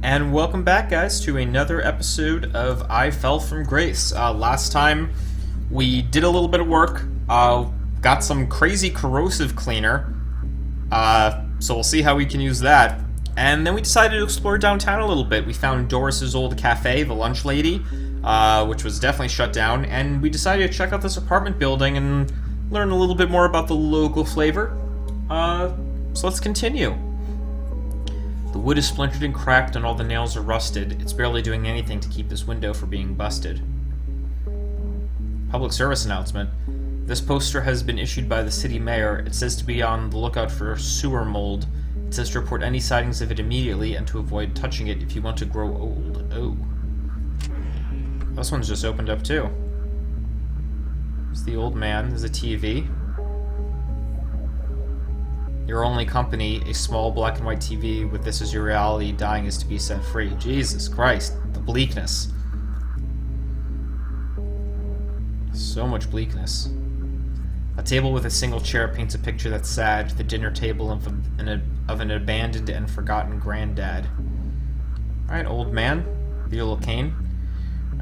And welcome back, guys, to another episode of I Fell From Grace. Last time, we did a little bit of work, got some crazy corrosive cleaner, so we'll see how we can use that. And then we decided to explore downtown a little bit. We found Doris's old cafe, the Lunch Lady, which was definitely shut down, and we decided to check out this apartment building and learn a little bit more about the local flavor. So let's continue. The wood is splintered and cracked and all the nails are rusted. It's barely doing anything to keep this window from being busted. Public service announcement. This poster has been issued by the city mayor. It says to be on the lookout for sewer mold. It says to report any sightings of it immediately and to avoid touching it if you want to grow old. Oh. This one's just opened up too. There's the old man. There's a TV. Your only company, a small black and white TV with this as your reality, dying is to be set free. Jesus Christ, the bleakness. So much bleakness. A table with a single chair paints a picture that's sad, the dinner table of an abandoned and forgotten granddad. Alright, old man, the little cane.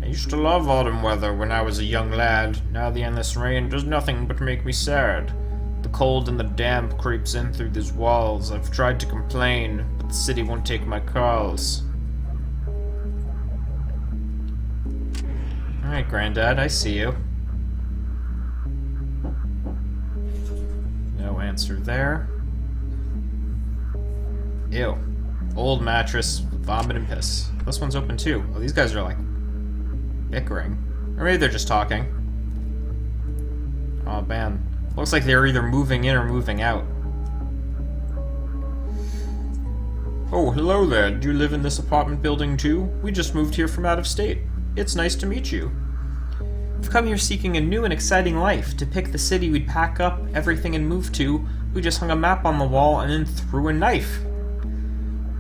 I used to love autumn weather when I was a young lad. Now the endless rain does nothing but make me sad. The cold and the damp creeps in through these walls. I've tried to complain, but the city won't take my calls. Alright, Granddad, I see you. No answer there. Ew. Old mattress, vomit and piss. This one's open too. Oh, these guys are like bickering. Or maybe they're just talking. Oh, man. Looks like they're either moving in or moving out. Oh, hello there. Do you live in this apartment building too? We just moved here from out of state. It's nice to meet you. We've come here seeking a new and exciting life. To pick the city we'd pack up everything and move to, we just hung a map on the wall and then threw a knife.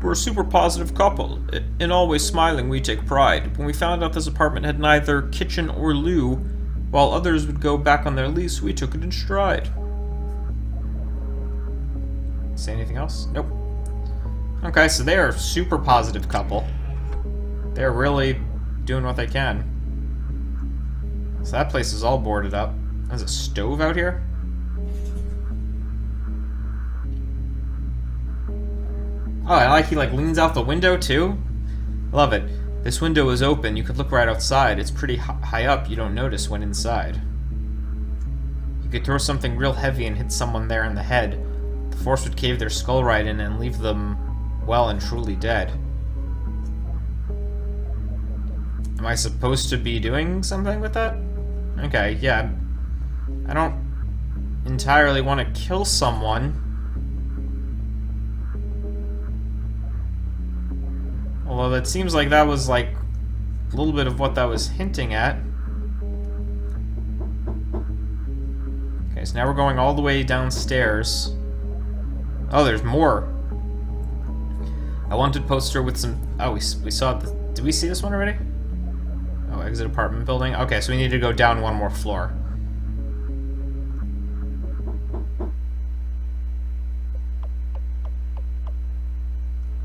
We're a super positive couple. In always smiling, we take pride. When we found out this apartment had neither kitchen or loo, while others would go back on their lease, we took it in stride. Say anything else? Nope. Okay, so they are a super positive couple. They're really doing what they can. So that place is all boarded up. There's a stove out here? Oh, I like he leans out the window too. Love it. This window is open. You could look right outside. It's pretty high up. You don't notice when inside. You could throw something real heavy and hit someone there in the head. The force would cave their skull right in and leave them well and truly dead. Am I supposed to be doing something with that? Okay, yeah. I don't entirely want to kill someone. Although that seems like that was like a little bit of what that was hinting at. Okay, so now we're going all the way downstairs. Oh, there's more. A wanted poster with some... Oh, we saw... Did we see this one already? Oh, exit apartment building. Okay, so we need to go down one more floor.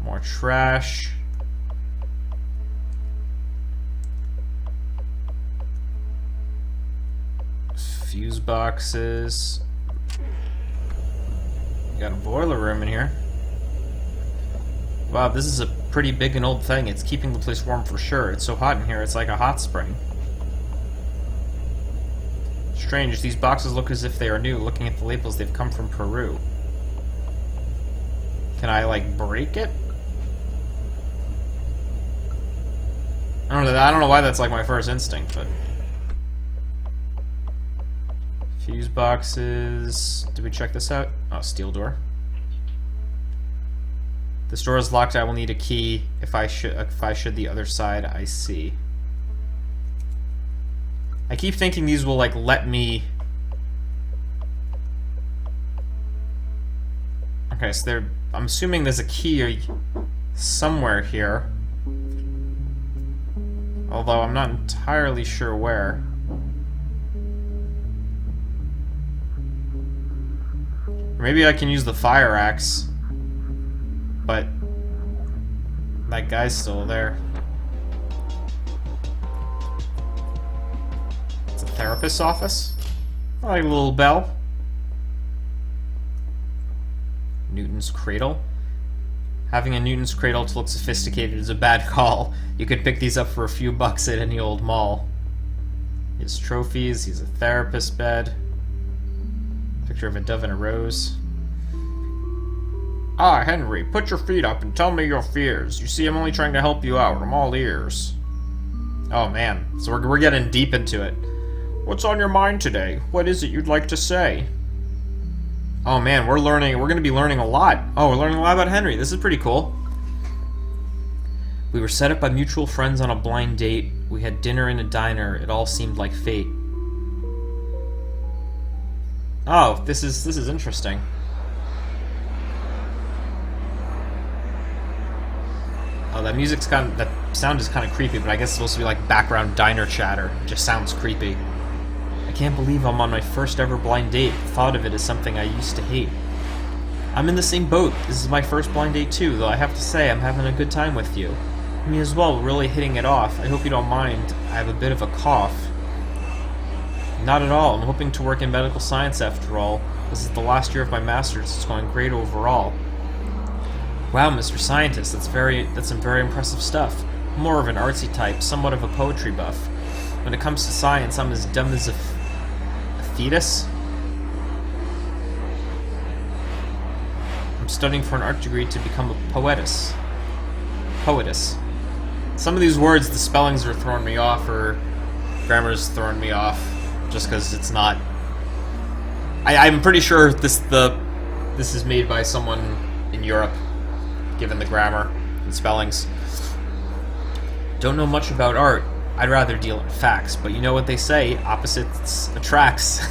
More trash. Fuse boxes. Got a boiler room in here. Wow, this is a pretty big and old thing. It's keeping the place warm for sure. It's so hot in here, it's like a hot spring. Strange, these boxes look as if they are new. Looking at the labels, they've come from Peru. Can I, break it? I don't know why that's, my first instinct, but... Fuse boxes. Did we check this out? Oh, steel door. This door is locked. I will need a key. If I should the other side, I see. I keep thinking these will let me. Okay, so I'm assuming there's a key somewhere here. Although I'm not entirely sure where. Maybe I can use the fire axe, but That guy's still there. It's a therapist's office? I like a little bell. Newton's cradle? Having a Newton's cradle to look sophisticated is a bad call. You could pick these up for a few bucks at any old mall. He has trophies, he's a therapist bed. Picture of a dove and a rose. Ah, Henry, put your feet up and tell me your fears. You see, I'm only trying to help you out. I'm all ears. Oh, man. So we're getting deep into it. What's on your mind today? What is it you'd like to say? Oh, man, we're going to be learning a lot. Oh, we're learning a lot about Henry. This is pretty cool. We were set up by mutual friends on a blind date. We had dinner in a diner. It all seemed like fate. Oh, this is interesting. Oh, that sound is kind of creepy, but I guess it's supposed to be like background diner chatter. It just sounds creepy. I can't believe I'm on my first ever blind date. The thought of it is something I used to hate. I'm in the same boat. This is my first blind date too, though I have to say I'm having a good time with you. Me as well, we're really hitting it off. I hope you don't mind. I have a bit of a cough. Not at all. I'm hoping to work in medical science after all. This is the last year of my master's. It's going great overall. Wow, Mr. Scientist, that's some very impressive stuff. I'm more of an artsy type, somewhat of a poetry buff. When it comes to science, I'm as dumb as a fetus. I'm studying for an art degree to become a poetess. Poetess. Some of these words, the spellings are throwing me off, or grammar's throwing me off, just because it's not. I'm pretty sure this is made by someone in Europe, given the grammar and spellings. Don't know much about art. I'd rather deal in facts, but you know what they say, opposites attracts.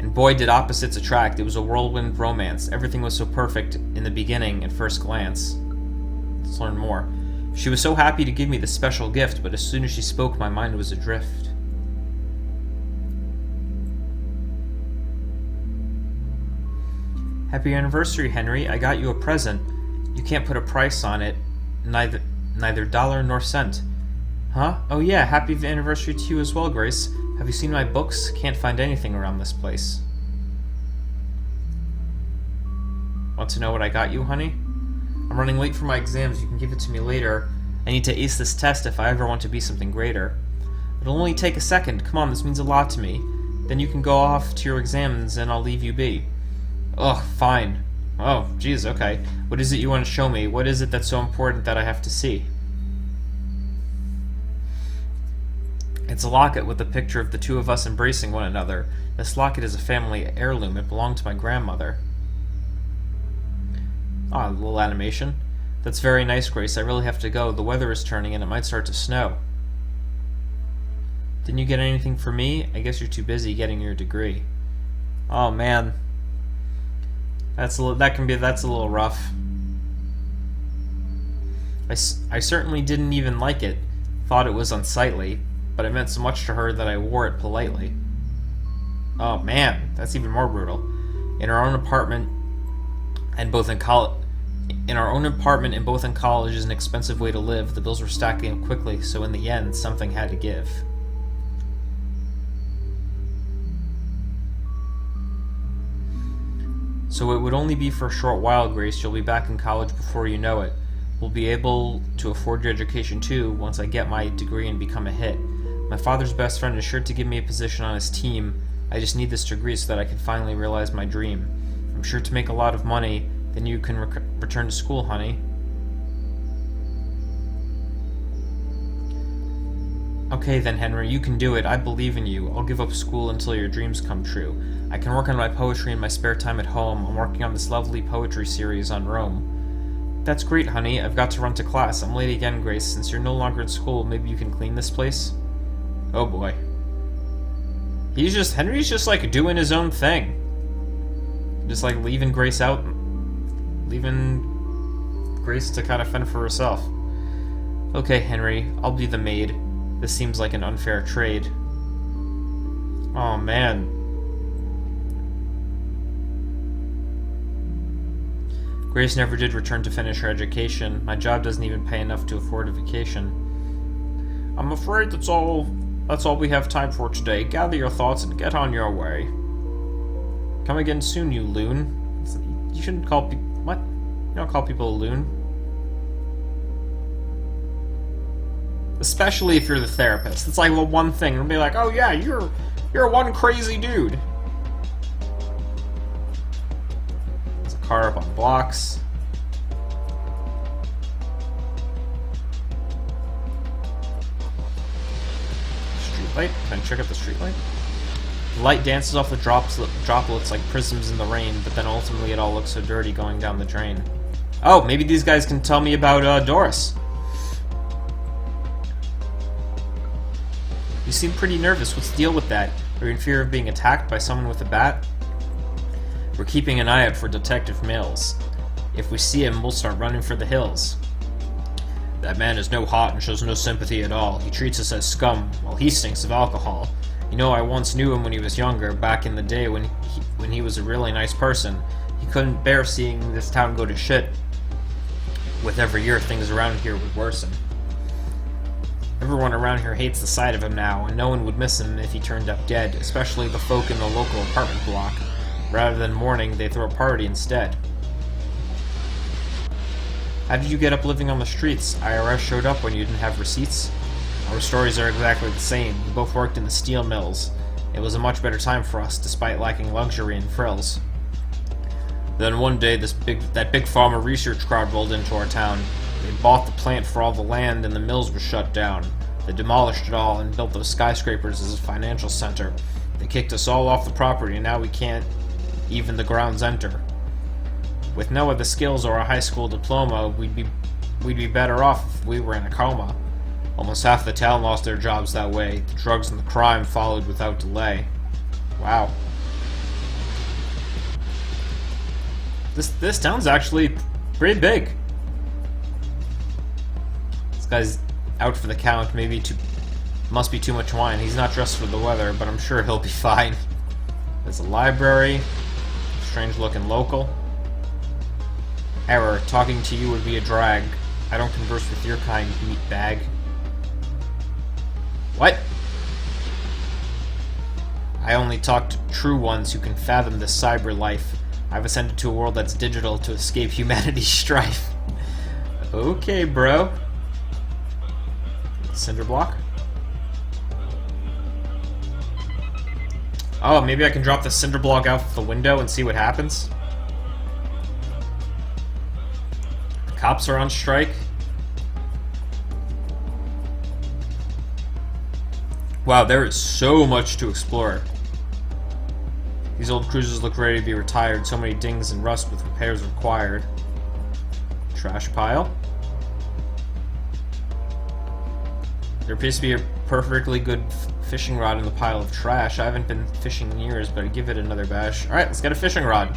And boy did opposites attract. It was a whirlwind romance. Everything was so perfect in the beginning at first glance. Let's learn more. She was so happy to give me this special gift, but as soon as she spoke, my mind was adrift. Happy anniversary, Henry. I got you a present. You can't put a price on it. Neither dollar nor cent. Huh? Oh yeah, happy anniversary to you as well, Grace. Have you seen my books? Can't find anything around this place. Want to know what I got you, honey? I'm running late for my exams. You can give it to me later. I need to ace this test if I ever want to be something greater. It'll only take a second. Come on, this means a lot to me. Then you can go off to your exams and I'll leave you be. Ugh, fine. Oh, geez, okay. What is it you want to show me? What is it that's so important that I have to see? It's a locket with a picture of the two of us embracing one another. This locket is a family heirloom. It belonged to my grandmother. Ah, a little animation. That's very nice, Grace. I really have to go. The weather is turning and it might start to snow. Didn't you get anything for me? I guess you're too busy getting your degree. Oh, man. That's a little rough. I certainly didn't even like it. Thought it was unsightly, but it meant so much to her that I wore it politely. Oh man, that's even more brutal. In our own apartment and both in college is an expensive way to live. The bills were stacking up quickly, so in the end, something had to give. So it would only be for a short while, Grace. You'll be back in college before you know it. We'll be able to afford your education too once I get my degree and become a hit. My father's best friend is sure to give me a position on his team. I just need this degree so that I can finally realize my dream. I'm sure to make a lot of money. Then you can return to school, honey. Okay then, Henry, you can do it. I believe in you. I'll give up school until your dreams come true. I can work on my poetry in my spare time at home. I'm working on this lovely poetry series on Rome. That's great, honey. I've got to run to class. I'm late again, Grace. Since you're no longer in school, maybe you can clean this place? Oh boy. Henry's just like doing his own thing. Just like leaving Grace out. Leaving Grace to kind of fend for herself. Okay, Henry, I'll be the maid. This seems like an unfair trade. Oh man. Grace never did return to finish her education. My job doesn't even pay enough to afford a vacation. I'm afraid that's all we have time for today. Gather your thoughts and get on your way. Come again soon, you loon. You shouldn't call people... What? You don't call people a loon. Especially if you're the therapist. It's like the one thing. It'll be like, oh yeah, you're one crazy dude. There's a car up on blocks. Streetlight? Can I check out the streetlight? The light dances off the droplets like prisms in the rain, but then ultimately it all looks so dirty going down the drain. Oh, maybe these guys can tell me about Doris. You seem pretty nervous. What's the deal with that? Are you in fear of being attacked by someone with a bat? We're keeping an eye out for Detective Mills. If we see him, we'll start running for the hills. That man is no hot and shows no sympathy at all. He treats us as scum, while he stinks of alcohol. You know, I once knew him when he was younger, back in the day when he was a really nice person. He couldn't bear seeing this town go to shit. With every year, things around here would worsen. Everyone around here hates the sight of him now, and no one would miss him if he turned up dead, especially the folk in the local apartment block. Rather than mourning, they throw a party instead. How did you get up living on the streets? IRS showed up when you didn't have receipts? Our stories are exactly the same. We both worked in the steel mills. It was a much better time for us, despite lacking luxury and frills. Then one day, that big farmer research crowd rolled into our town. They bought the plant for all the land and the mills were shut down. They demolished it all and built those skyscrapers as a financial center. They kicked us all off the property and now we can't even the grounds enter. With no other skills or a high school diploma, we'd be better off if we were in a coma. Almost half the town lost their jobs that way. The drugs and the crime followed without delay. Wow. This town's actually pretty big. This guy's out for the count. Must be too much wine. He's not dressed for the weather, but I'm sure he'll be fine. There's a library. Strange looking local. Error. Talking to you would be a drag. I don't converse with your kind, meat bag. What? I only talk to true ones who can fathom this cyber life. I've ascended to a world that's digital to escape humanity's strife. Okay, bro. Cinder block? Oh, maybe I can drop the cinder block out the window and see what happens? The cops are on strike. Wow, there is so much to explore. These old cruisers look ready to be retired. So many dings and rust with repairs required. Trash pile. There appears to be a perfectly good fishing rod in the pile of trash. I haven't been fishing in years, but I'd give it another bash. Alright, let's get a fishing rod.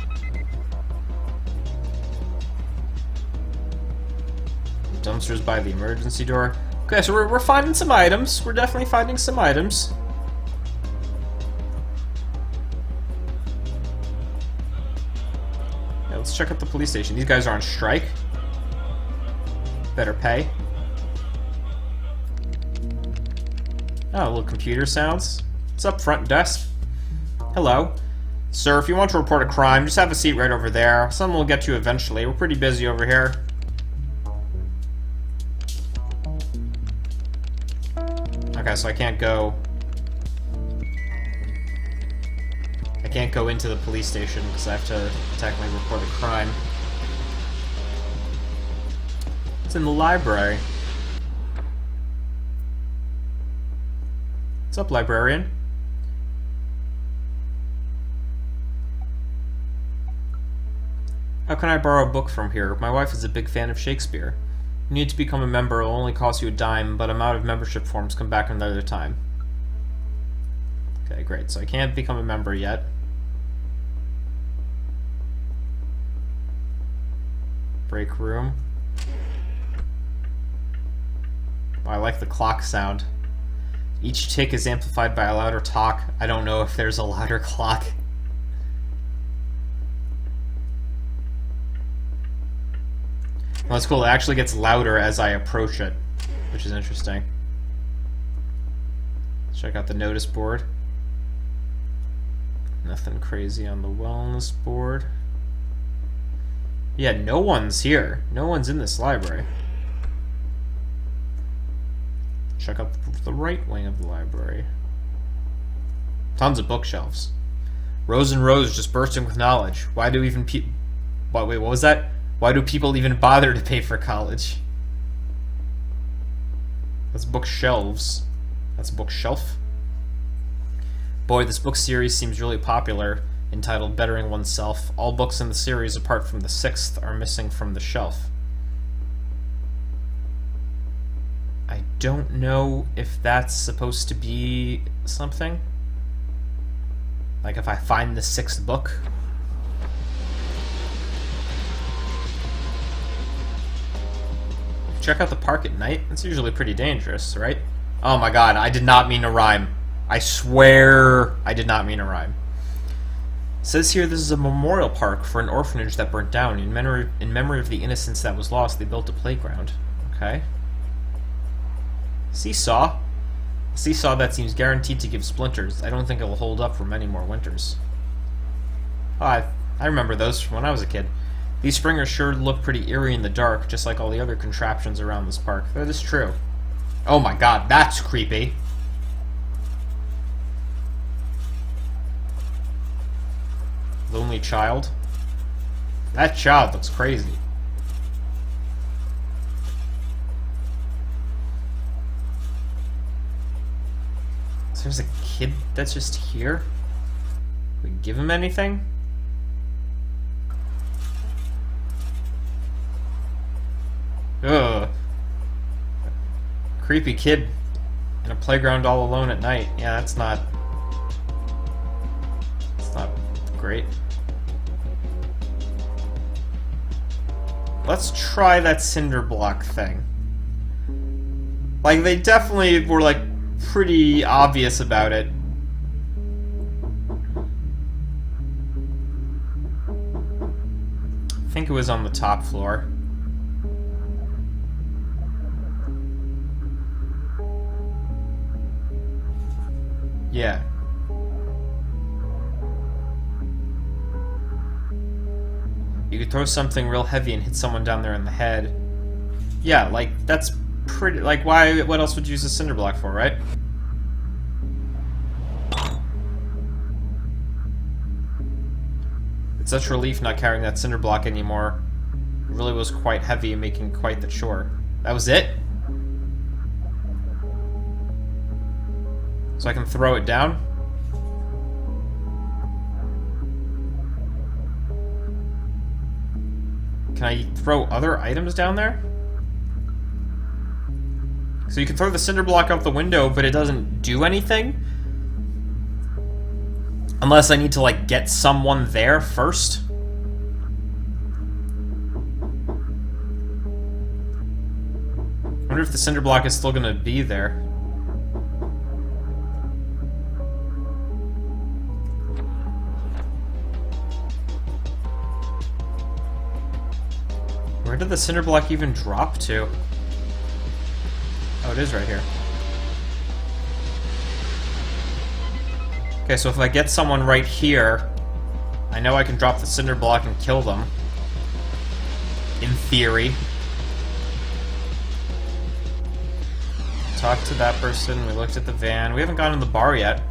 Dumpsters by the emergency door. Okay, so we're finding some items. We're definitely finding some items. Yeah, let's check out the police station. These guys are on strike. Better pay. Oh, little computer sounds. What's up, front desk? Hello. Sir, if you want to report a crime, just have a seat right over there. Someone will get to you eventually. We're pretty busy over here. Okay, so I can't go into the police station because I have to technically report a crime. It's in the library. What's up, librarian? How can I borrow a book from here? My wife is a big fan of Shakespeare. You need to become a member. It'll only cost you a dime, but I'm out of membership forms. Come back another time. Okay, great. So I can't become a member yet. Break room. Oh, I like the clock sound. Each tick is amplified by a louder talk. I don't know if there's a louder clock. Well, that's cool. It actually gets louder as I approach it, which is interesting. Let's check out the notice board. Nothing crazy on the wellness board. Yeah, no one's here. No one's in this library. Check out the right wing of the library. Tons of bookshelves. Rows and rows just bursting with knowledge. Why do even people... Wait, what was that? Why do people even bother to pay for college? That's bookshelves. That's a bookshelf. Boy, this book series seems really popular, entitled Bettering Oneself. All books in the series, apart from the 6th, are missing from the shelf. I don't know if that's supposed to be something. Like if I find the 6th book. Check out the park at night. It's usually pretty dangerous, right? Oh my god, I did not mean to rhyme. I swear I did not mean to rhyme. It says here this is a memorial park for an orphanage that burnt down. In memory of the innocence that was lost, they built a playground. Okay. Seesaw. A seesaw that seems guaranteed to give splinters. I don't think it will hold up for many more winters. Oh, I remember those from when I was a kid. These springers sure look pretty eerie in the dark, just like all the other contraptions around this park. That is true. Oh my god, that's creepy. Lonely child. That child looks crazy. So there's a kid that's just here? We give him anything? Ugh. Creepy kid in a playground all alone at night. Yeah, that's not great. Let's try that cinder block thing. Like, they definitely were, like, pretty obvious about it. I think it was on the top floor. Yeah. You could throw something real heavy and hit someone down there in the head. Yeah, like, that's pretty... Like, why... What else would you use a cinder block for, right? It's such relief not carrying that cinder block anymore. It really was quite heavy and making quite the chore. That was it? So I can throw it down? Can I throw other items down there? So you can throw the cinder block out the window, but it doesn't do anything? Unless I need to, like, get someone there first? I wonder if the cinder block is still gonna be there. Where did the cinder block even drop to? Oh, it is right here. Okay, so if I get someone right here, I know I can drop the cinder block and kill them. In theory. Talked to that person, we looked at the van. We haven't gone in the bar yet.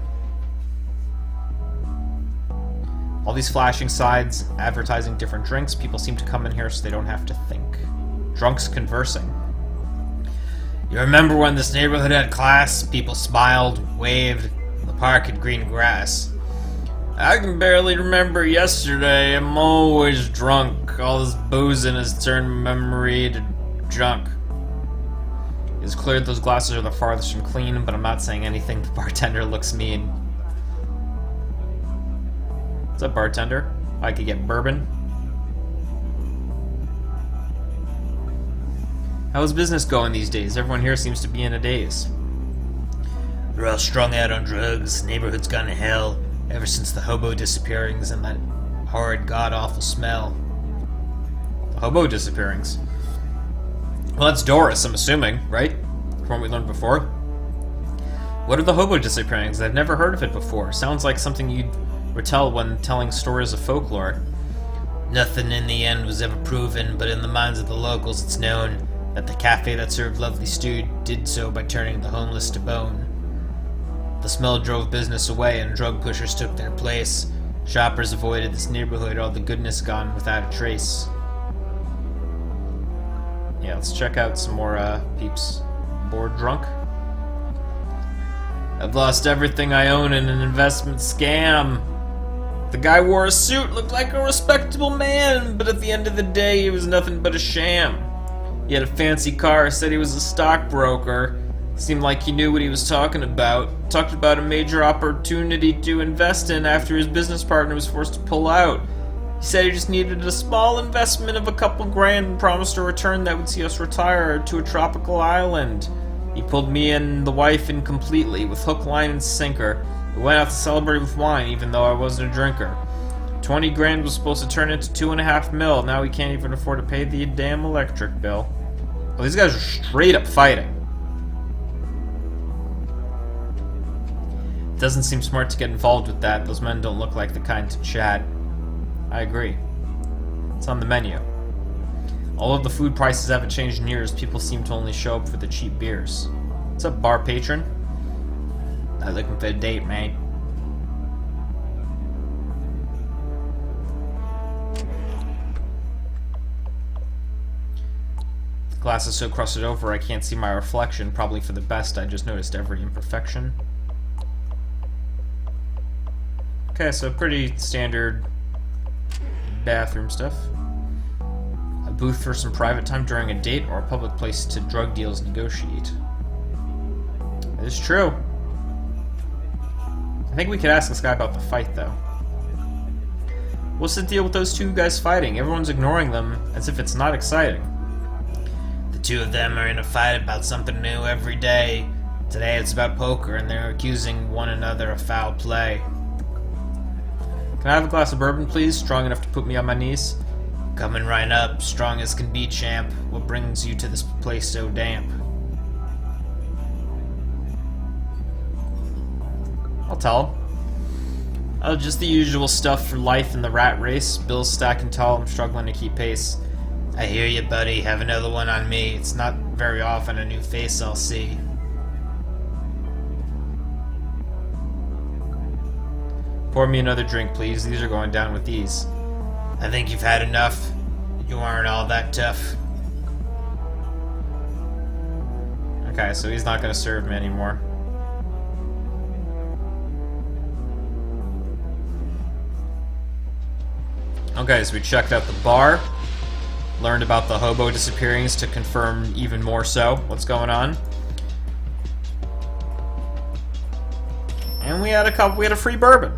All these flashing signs advertising different drinks. People seem to come in here so they don't have to think. Drunks conversing. You remember when this neighborhood had class? People smiled, waved. The park had green grass. I can barely remember yesterday. I'm always drunk. All this boozing has turned memory to junk. It's clear those glasses are the farthest from clean, but I'm not saying anything. The bartender looks mean. What's up, bartender? I could get bourbon. How's business going these days? Everyone here seems to be in a daze. They're all strung out on drugs. Neighborhood's gone to hell ever since the hobo disappearings and that horrid, god-awful smell. The hobo disappearings? Well, that's Doris, I'm assuming, right? From what we learned before. What are the hobo disappearings? I've never heard of it before. Sounds like something you'd retell when telling stories of folklore. Nothing in the end was ever proven, but in the minds of the locals it's known that the cafe that served lovely stew did so by turning the homeless to bone. The smell drove business away and drug pushers took their place. Shoppers avoided this neighborhood, all the goodness gone without a trace. Yeah, let's check out some more peeps. Bored drunk? I've lost everything I own in an investment scam. The guy wore a suit, looked like a respectable man, but at the end of the day, he was nothing but a sham. He had a fancy car, said he was a stockbroker. Seemed like he knew what he was talking about. Talked about a major opportunity to invest in after his business partner was forced to pull out. He said he just needed a small investment of a couple grand and promised a return that would see us retire to a tropical island. He pulled me and the wife in completely, with hook, line, and sinker. We went out to celebrate with wine, even though I wasn't a drinker. 20 grand was supposed to turn into 2.5 mil. Now we can't even afford to pay the damn electric bill. Oh, these guys are straight up fighting. It doesn't seem smart to get involved with that. Those men don't look like the kind to chat. I agree. It's on the menu. Although the food prices haven't changed in years, people seem to only show up for the cheap beers. What's up, bar patron? I'm looking for a date, mate. The glass is so crusted over I can't see my reflection. Probably for the best, I just noticed every imperfection. Okay, so pretty standard bathroom stuff. A booth for some private time during a date, or a public place to drug deals negotiate. It's true. I think we could ask this guy about the fight, though. What's the deal with those two guys fighting? Everyone's ignoring them as if it's not exciting. The two of them are in a fight about something new every day. Today it's about poker, and they're accusing one another of foul play. Can I have a glass of bourbon, please? Strong enough to put me on my knees? Coming right up, strong as can be, champ. What brings you to this place so damp? I'll tell him. Oh, just the usual stuff for life in the rat race. Bills stacking tall, I'm struggling to keep pace. I hear you, buddy. Have another one on me. It's not very often a new face I'll see. Pour me another drink, please. These are going down with these. I think you've had enough. You aren't all that tough. Okay, so he's not going to serve me anymore. Okay, so we checked out the bar. Learned about the hobo disappearings to confirm even more so what's going on. And we had a free bourbon.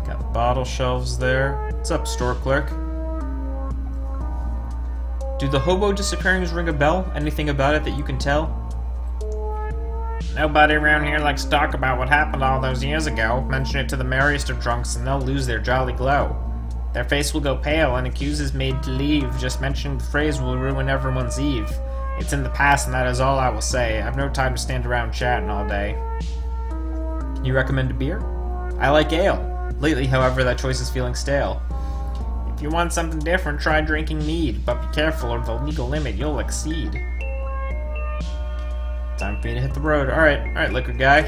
Got bottle shelves there. What's up, store clerk? Do the hobo disappearings ring a bell? Anything about it that you can tell? Nobody around here likes to talk about what happened all those years ago. Mention it to the merriest of drunks and they'll lose their jolly glow. Their face will go pale and accuse made to leave. Just mentioning the phrase will ruin everyone's eve. It's in the past and that is all I will say. I've no time to stand around chatting all day. Can you recommend a beer? I like ale. Lately, however, that choice is feeling stale. If you want something different, try drinking mead, but be careful or the legal limit you'll exceed. Time for me to hit the road. Alright, liquor guy. I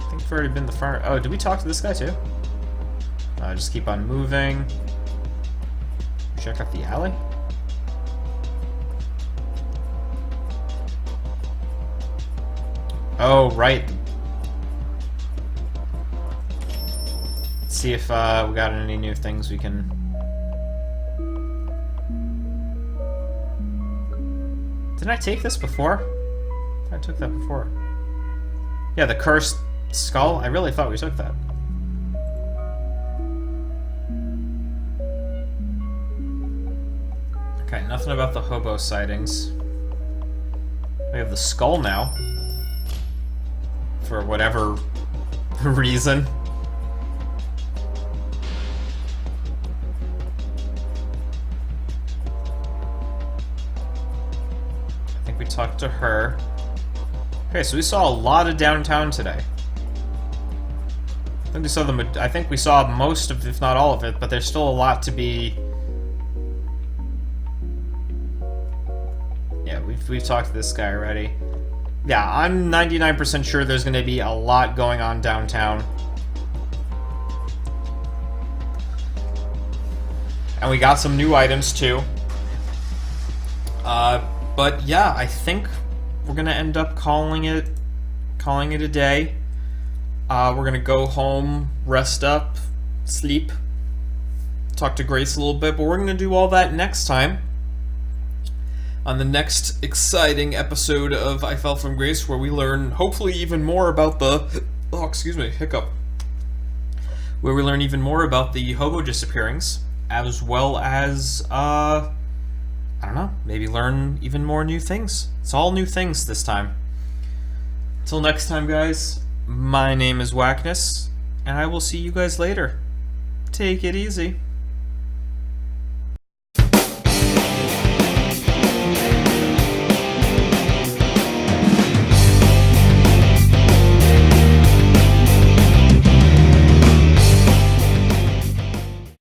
think we've already been the far. Oh, did we talk to this guy too? Just keep on moving. Check out the alley. Oh, right. Let's see if we got any new things we can. Didn't I take this before? I took that before. Yeah, the cursed skull. I really thought we took that. Okay, nothing about the hobo sightings. We have the skull now. For whatever reason. We talked to her. Okay, so we saw a lot of downtown today. I think we saw most of, if not all of it, but there's still a lot to be. Yeah, we've talked to this guy already. Yeah, I'm 99% sure there's going to be a lot going on downtown. And we got some new items too. But yeah, I think we're gonna end up calling it a day. We're gonna go home, rest up, sleep, talk to Grace a little bit, but we're gonna do all that next time on the next exciting episode of I Fell from Grace, where we learn hopefully even more about the where we learn even more about the hobo disappearings, as well as I don't know, maybe learn even more new things. It's all new things this time. Until next time, guys, my name is Wackness, and I will see you guys later. Take it easy.